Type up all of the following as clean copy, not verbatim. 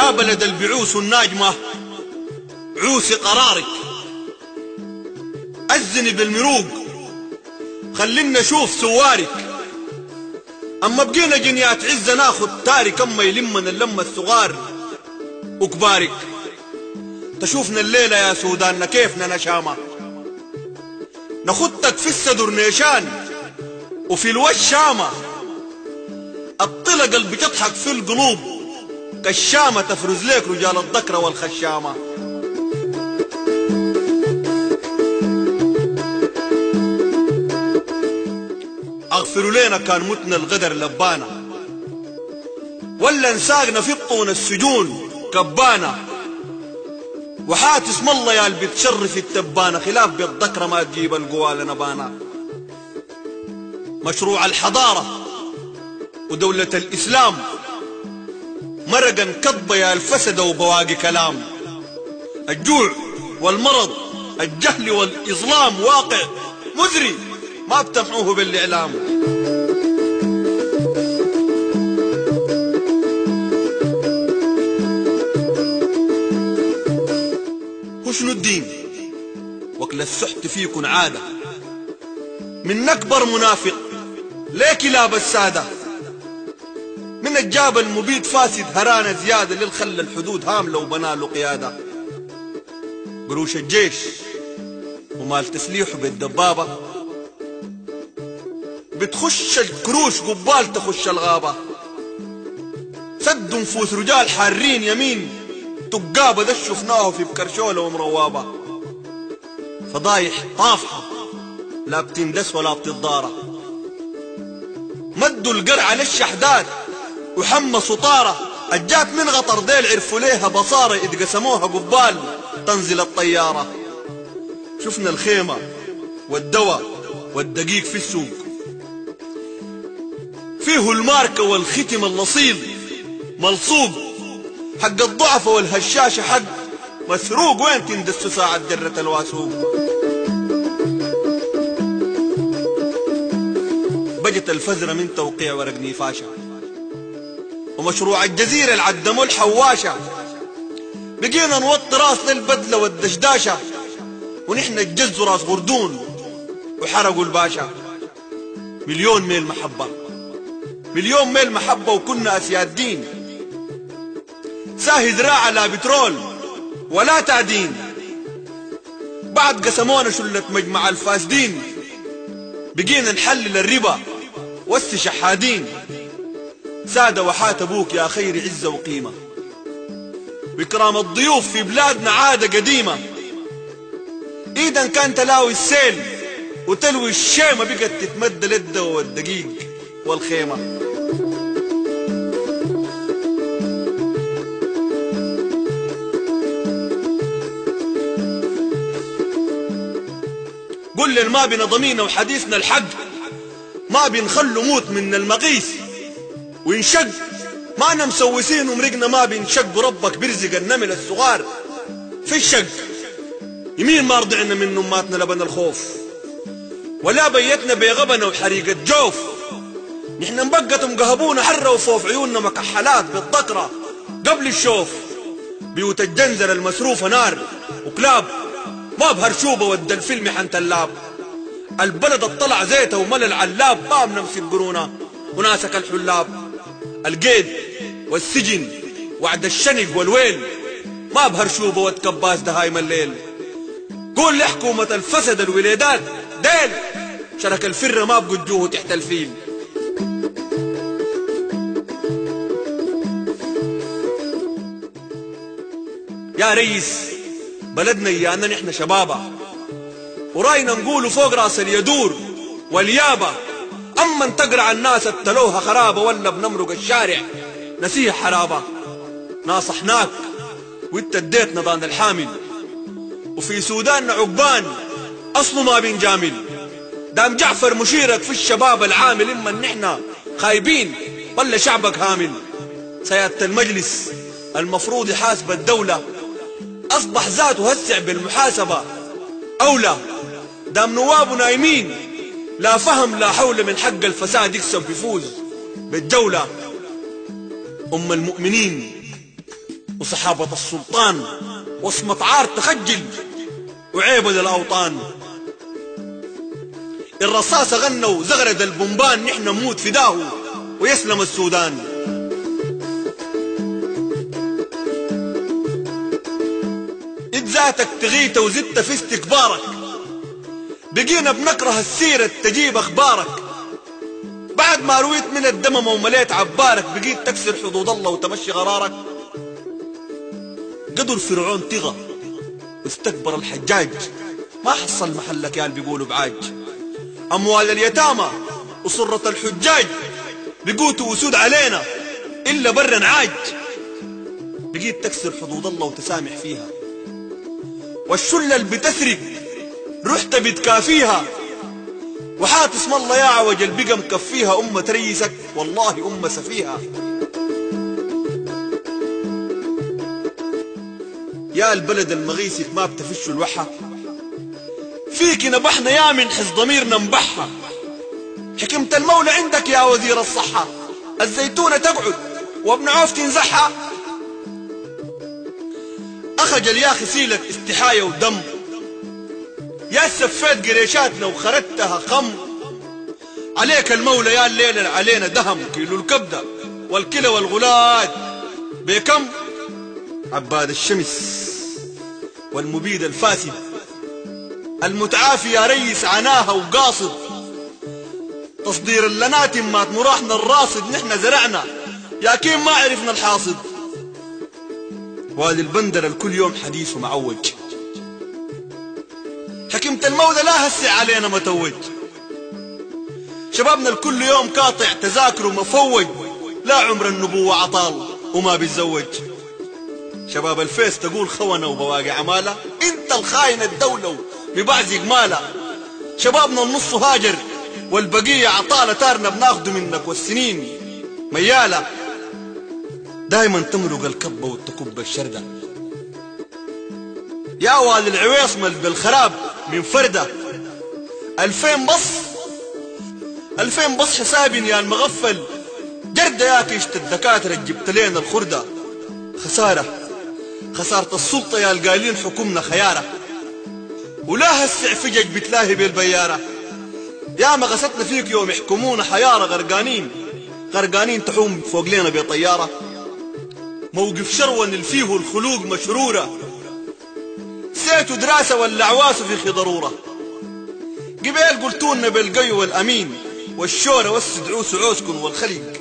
يا بلد البعوث الناجمة عوسي قرارك، أذني بالمروق خلينا نشوف سوارك. أما بقينا جنيات عزة ناخد تارك، أما يلمنا اللمة الصغار وكبارك. تشوفنا الليلة يا سوداننا كيفنا نشامة، نخطك في الصدر نيشان وفي الوش شامة. الطلق قلبي تضحك في القلوب كالشامة، تفرز ليك رجال الذكرى والخشامة. اغفروا لينا كان متنا الغدر لبانا، ولا انساقنا في بطون السجون كبانا. وحات اسم الله يا اللي بتشرف التبانة، خلاف بالذكرى ما تجيب القوى لنبانا. مشروع الحضارة ودولة الإسلام مرقا كضبة يا الفسد وبواقي كلام. الجوع والمرض الجهل والإظلام واقع مزري ما بتمحوه بالإعلام. وشنو الدين وكل السحت فيكن عادة، من أكبر منافق ليه كلاب السادة. من الجاب المبيد فاسد هرانا زيادة، للخل الحدود هاملة وبناله قيادة. قروش الجيش ومال تسليحه بالدبابة، بتخش الكروش قبال تخش الغابة. سدوا نفوس رجال حارين يمين تقابة، ده شفناه في بكرشولة ومروابة. فضايح طافحة لا بتندس ولا بتضارة، مدوا القرع للشحدات وحمصوا طارة. الجات من غطر ديل عرفوا ليها بصارة، إذ قسموها قبال تنزل الطيارة. شفنا الخيمة والدواء والدقيق في السوق، فيه الماركة والختم اللصيل ملصوق. حق الضعفة والهشاشة حق مسروق، وين تندس ساعة درة الواسوق. بجت الفزرة من توقيع ورق نيفاشة، ومشروع الجزيرة العدموا الحواشة. بقينا نوطي راس للبدلة والدشداشة، ونحن الجز راس غردون وحرقوا الباشا. مليون ميل محبة، مليون ميل محبة وكنا أسياد دين. ساهي زراعة لا بترول ولا تعدين، بعد قسمونا شلة مجمع الفاسدين. بقينا نحلل الربا والشحادين. سادة وحات أبوك يا خير عزة وقيمة، وإكرام الضيوف في بلادنا عادة قديمة. إيدا كان تلاوي السيل وتلوي الشيمة، بقت تتمد للدواء والدقيق والخيمة. قل لي ما بين ضمينا وحديثنا الحق، ما بنخلوا موت من المقيس وينشق. ما أنا مسوسين ومرقنا ما بينشق، وربك بيرزق النمل الصغار في الشق. يمين ما رضعنا من أماتنا لبن الخوف، ولا بيتنا بغبنا وحريقة جوف. نحن مبقت مقهبونا حرة وفوف، عيوننا مكحلات بالذكرى قبل الشوف. بيوت الجنزر المسروفة نار وكلاب، ما بهرشوبة ود الفيلم حنت اللاب. البلد اطلع زيته ومل العلاب، ما بنمسك قرونا وناسك الحلاب. القيد والسجن وعد الشنق والويل، ما بهرشوبة ود كباس دهايم الليل. قول لحكومة الفسد الوليدات ديل، شرك الفرة ما بقجوه تحت الفيل. يا ريس بلدنا ايانا نحن شبابة، وراينا نقولوا فوق راس اليدور واليابة. اما تقرع الناس التلوها خرابة، ولا بنمرق الشارع نسيه حرابة. ناصحناك وانت اديتنا ضان الحامل، وفي سوداننا عقبان اصله ما بينجامل. دام جعفر مشيرك في الشباب العامل، اما نحن خايبين ولا شعبك هامل. سيادة المجلس المفروض يحاسب الدولة، اصبح ذاته هسع بالمحاسبة اولى. دام نوابه نايمين لا فهم لا حول، من حق الفساد يكسب يفوز بالجولة. ام المؤمنين وصحابة السلطان وصمة عار تخجل وعيبة للأوطان. الرصاصة غنوا زغرد البومبان نحن نموت فداه ويسلم السودان. ذاتك تغيت وزدت في استكبارك، بقينا بنكره السيرة تجيب أخبارك. بعد ما رويت من الدمم ومليت عبارك، بقيت تكسر حدود الله وتمشي غرارك. قدر فرعون طغى واستكبر الحجاج، ما حصل محلك يا اللي بيقولوا بعاج. أموال اليتامى وصرة الحجاج، بقوتوا وسود علينا إلا برا عاج. بقيت تكسر حدود الله وتسامح فيها، والشلة اللي بتسرق رحت بتكافيها. وحات اسم الله يا عوج البقى مكفيها. أمة ريسك والله أمة سفيها. يا البلد المغيسك ما بتفشوا الوحة، فيك نبحنا يا من حز ضميرنا نبحها. حكمة المولى عندك يا وزير الصحة، الزيتونة تقعد وابن عوف تنزحها. أخجل يا خسيلة استحاية ودم، يا سفيت قريشاتنا وخرجتها خم. عليك المولى يا الليلة علينا دهم، كيلو الكبدة والكلى والغلات بكم. عباد الشمس والمبيد الفاسد، المتعافي يا ريس عناها وقاصد. تصدير اللناتم مات مراحنا الراصد، نحن زرعنا يا كيم ما عرفنا الحاصد. وادي البندر الكل يوم حديث ومعوج، حكمة المولى لا هسع علينا متوج. شبابنا الكل يوم قاطع تذاكر ومفوج، لا عمر النبوة عطال وما بيتزوج. شباب الفيس تقول خونة وبواقي عمالة، انت الخاين الدولة ومبعزق مالة. شبابنا النص هاجر والبقية عطالة، تارنا بناخده منك والسنين ميالة. دايما تمرق الكبة وتكب الشردة، يا والي العويص مل بالخراب من فردة. 2000 بص حسابي يا المغفل، جردة يا كيشت الدكاترة جبت لنا الخردة. خسارة السلطة يا القايلين حكمنا خيارة، ولا هالسع فجج بتلاهي بالبيارة. يا ما غستنا فيك يوم يحكمونا حيارة، غرقانين تحوم فوق لنا بطيارة. موقف شرون اللي فيه الخلوق مشرورة، سيتوا دراسة ولا عواسوا في ضرورة. قبيل قلتولنا بالقي والأمين والشورة والسدعو سعوسكن والخلق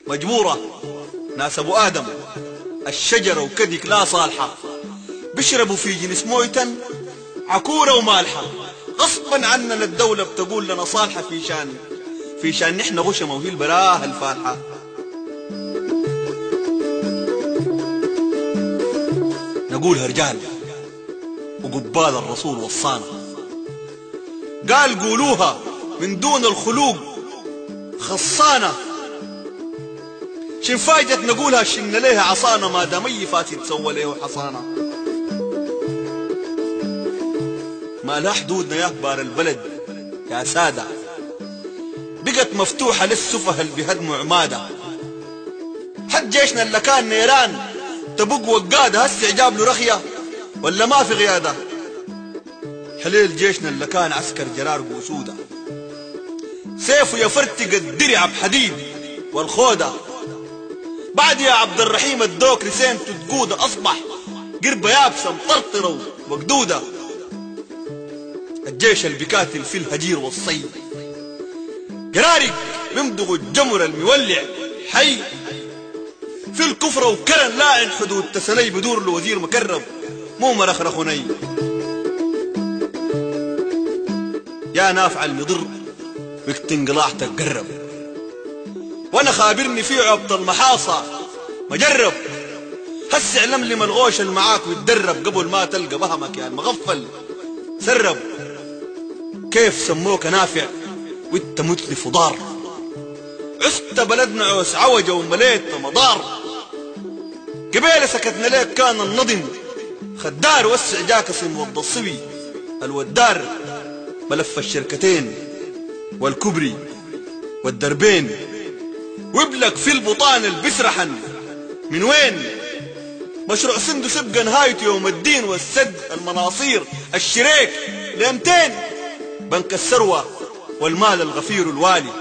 مجبورة. ناس أبو آدم الشجرة وكدك لا صالحة، بيشربوا في جنس مويتن عكورة ومالحة. غصبا عننا الدولة بتقول لنا صالحة في شان نحن غشمة وهي البراها الفالحة. نقولها رجال وقبال الرسول وصانا، قال قولوها من دون الخلوق خصانا. شنفاجت نقولها شن ليها عصانا، ما دام اي فاتي تسوى ليه حصانا. ما لا حدودنا يا كبار البلد يا سادة، بقت مفتوحة للسفه اللي بيهدموا عمادة. حد جيشنا اللي كان نيران تبق وقادة، هسه جاب له رخية ولا ما في غيادة. حليل جيشنا اللي كان عسكر جرار وسودة، سيفه يفرتق الدرع بحديد والخودة. بعد يا عبد الرحيم الدوكري سينته تقودة، أصبح قربة يابسة مطرطرة ومقدودة. الجيش اللي بيقاتل في الهجير والصيد، قرارق بيمضغوا الجمر المولع حي. في الكفرة وكرن لاعن حدود تسني، بدور الوزير مكرم مو مرخرخوني. يا نافع المضر وقت انقلاعتك قرب، وانا خابرني في عبط المحاصة مجرب. هسه اعلم لي الغوش اللي معاك ويتدرب قبل ما تلقى بهمك يا المغفل سرب. كيف سموك نافع وانت متلف وضار، عست بلدنا عوس عوجة ومليت مضار. قبيله سكتنا ليك كان النظم خدار، وسع جاكسم والضصبي الودار. ملف الشركتين والكبري والدربين، وابلك في البطان البسرحن من وين. مشروع سندس يبقى نهايته يوم الدين والسد المناصير الشريك ليمتين. بنك الثروة والمال الغفير الوالي.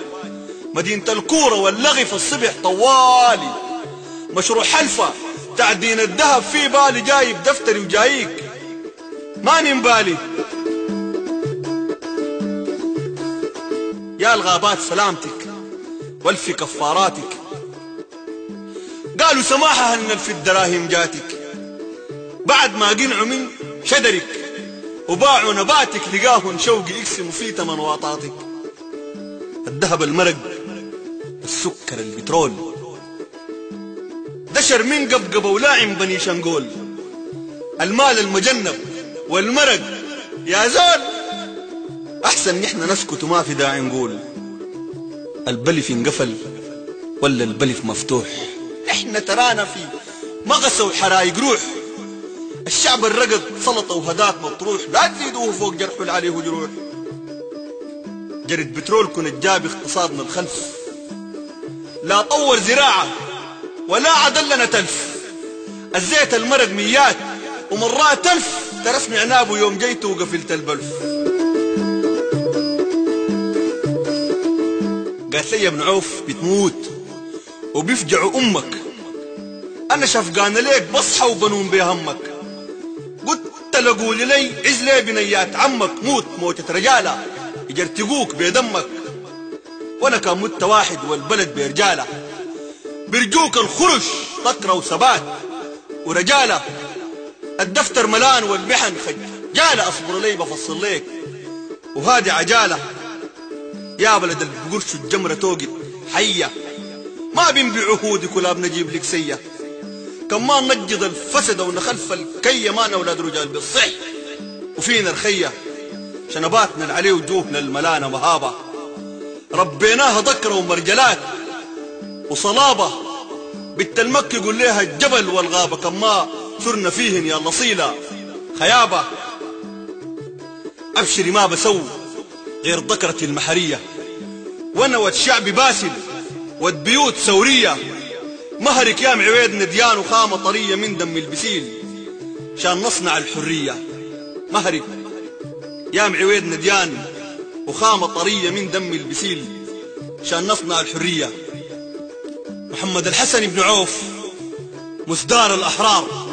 مدينة الكورة واللغي في الصبح طوالي. مشروع حلفة تعدين الذهب في بالي جايب دفتري وجايك ماني مبالي. يا الغابات سلامتك والفي كفاراتك. قالوا سماحة هن في الدراهم جاتك بعد ما قنعوا من شدرك وباعوا نباتك لقاهن شوقي يقسموا فيه تمن واطاتك. الذهب المرق السكر البترول دشر من قبقبة ولاعم بني شنقول. المال المجنب والمرق يا زول احسن نحن نسكت وما في داعي نقول. البلف انقفل ولا البلف مفتوح احنا ترانا في مغسى وحرايق روح. الشعب الرقد سلطة وهدات مطروح لا تزيدوه فوق جرح عليه جروح. جرد بترول كنت جاب اقتصادنا الخلف لا طور زراعة ولا عدلنا تلف. الزيت المرق ميات ومرات تلف ترسمي عنابه يوم جيت وقفلت البلف. قالت لي يا ابن عوف بتموت وبيفجعوا امك انا شفقان ليك بصحى وبنوم بهمك. قلت لقولي لي عز لي بنيات عمك موت موتة رجالة يجرتقوك بدمك. وانا كان مت واحد والبلد برجالة برجوك الخرش طكرة وثبات ورجالة. الدفتر ملان والمحن خجالة اصبر لي بفصل ليك وهادي عجالة. يا بلد البقرش الجمرة توقد حية ما بنبيع عهودك ولا بنجيب لك سية. كمان نجد الفسد ونخلف الكية ما اولاد رجال بالصح وفينا الخية. شنباتنا العلي وجوهنا الملانة مهابة ربيناها ذكرة ومرجلات وصلابة. بنت المكة يقول لها الجبل والغابة كما صرنا فيهن يا لصيلة خيابة. أبشري ما بسوي غير ذكرة المحرية وانا والشعب باسل والبيوت ثورية. مهرك يا معويد نديان وخامة طرية من دم البسيل شان نصنع الحرية. مهرك يا معويد نديان وخامة طرية من دم البسيل شان نصنع الحرية. محمد الحسن بن عوف مسدار الأحرار